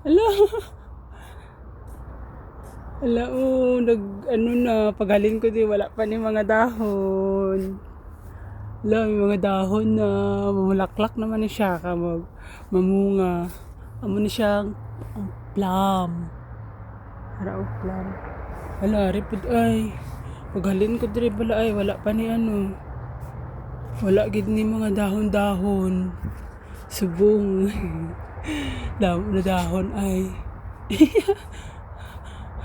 Ala, ala, oh, ano na, paghalin ko di, wala pa ni mga dahon. Ala, may mga dahon na, mamulaklak naman ni siya, mamunga. Amo na siyang, plum. Ara, oh, plum. Ala, ripod ay, paghalin ko di, wala pa ni ano. Wala gid ni mga dahon-dahon. Subong. Damo na dahon ay.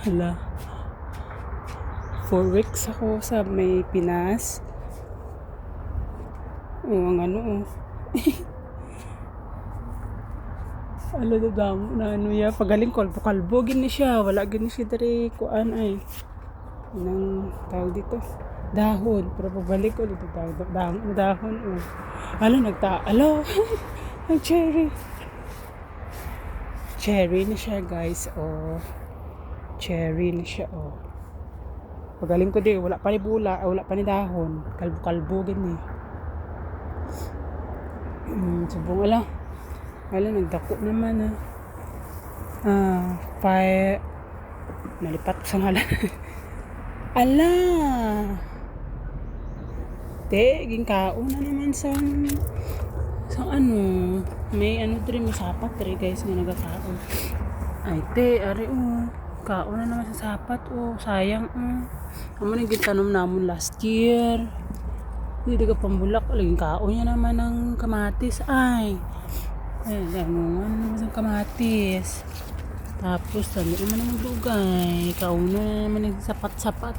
Hala. 4 weeks ako sa may Pinas. Ang ano oh. Ala na damo na ano ya. Pagaling kalbo gini siya. Wala gini siya dari kuan ay. Nang tawag dito. Dahon. Pero pabalik ko dito dahon oh. Alo. Ang cherry. Cherry na siya guys oh. Cherry na siya oh. Pagaling ko di wala pa ni bula, wala pa ni dahon. Kalbo gini. Subong ala. Nagdako naman fire. Nalipat ko sa ngalan. Ala. Ging kaon na naman sa ano. May ano diri, may sapat diri guys nga nagakaon. Ay ari kaon na naman sa sapat sayang amo na gitanom namon last year. Hindi ka pambulak laging kaon niya naman ng kamatis ay naman ng kamatis. Tapos dami naman ng dugay. Kaon na naman ng sapat-sapat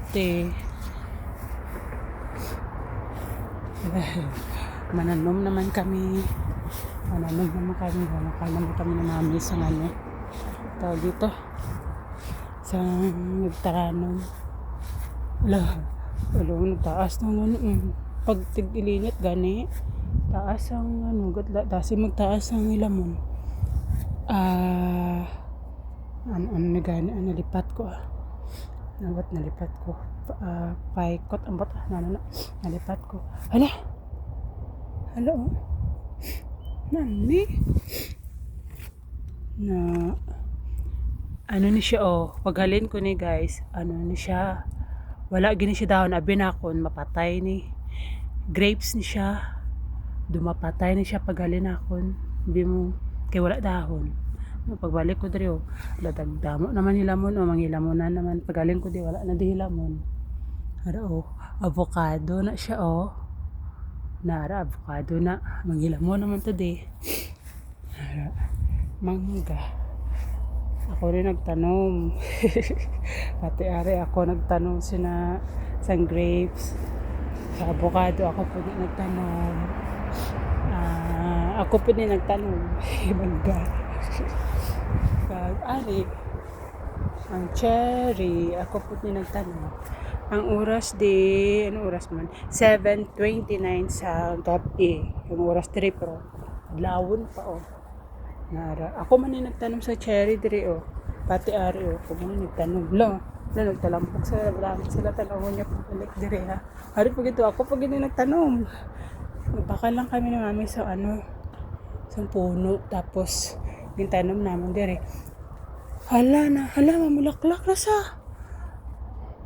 Mananom naman kami. Nakalaman kami na mami sa ano. Tawag dito. Sa nagtaranom. Taas ng ano. Pag tig-ilinit gani. Taas ang ano. Dasi magtaas ang ilamon. Ano na gani. Nalipat ko nalipat ko. Paikot. Nalipat ko. Hala oh. Nani? Na ano ni siya paghalin ko ni guys, ano ni siya, wala gini siya dahon, abi na akon mapatay ni grapes ni siya, dumapatay ni siya paghalin akon, bi mo kay wala dahon. Pagbalik ko diri dagdamo naman hilamon mangilamonan naman, paghalin ko di wala na di hilamon. Ara avocado na siya nara avocado na manghilamon naman to di. Mangga. Ako rin nagtanom. Pati ari ako nagtanom sa grapes. Sa avocado ako po din nagtanom. Ako po din nagtanom. Mangga. Ari. Ang cherry. Ako po din nagtanom. Ang oras ano oras man? 7:29 sa gabi. Yung oras 3 pero lawon pa Nara. Ako man yung nagtanom sa cherry dire Pati ari ako man yung nagtanom. Nagtalampok sila tanawon niya pabalik dire ha. Ari pag ito ako pag hindi nagtanom. Nagbakal lang kami ni mami sa sa puno tapos yung tanom namin dire. Hala mamulaklak na sa.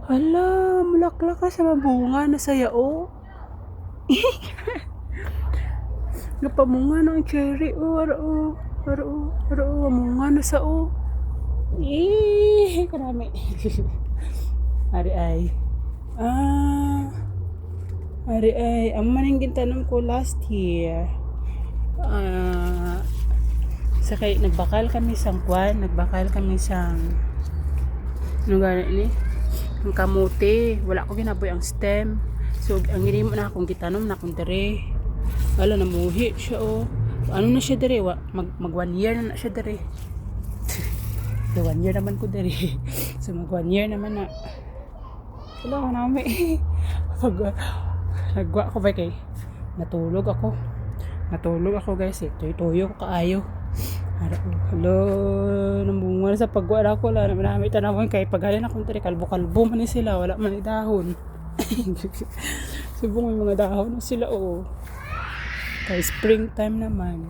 Mulaklak na sa mabunga na sa yao. Napamunga ng cherry munga na sa karami. Ari ay ang maning gintanom ko last year. Sakay nagbakal kami sang ano gani ni ang kamote, wala ko ginaboy ang stem. So ang ginimo na akong gitanom na akong dire. Namuhi siya ano na siya dire mag 1 year na siya dire. So 1 year naman ko dire. So mag 1 year naman na. Wala ko naman nagwa ko ba kay natulog ako guys tuyo ko kaayo. Nambunga sa pagwala ko lang namin tanawon kay paghalin akong tiri kalbo man ni sila wala man ni dahon. Subong may mga dahon na sila kay springtime naman.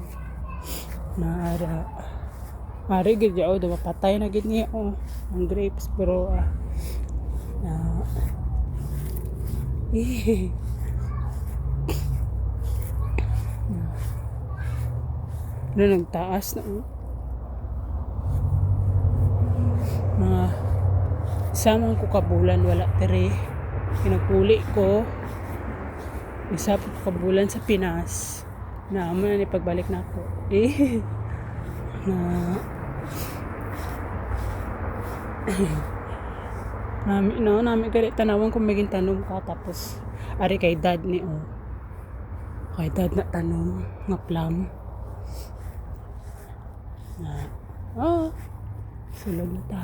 Naara Ari gid yaw do mapatay na gid niya ang grapes pero na eh na nagtaas na mga samang ko kabulan wala tere pinagpuli ko isa po kabulan sa Pinas na amo na ni pagbalik na ako na namin kaya tanawan kung maging tanom ka tapos ari kay dad ni kay dad na tanom nga plum na sulod na ta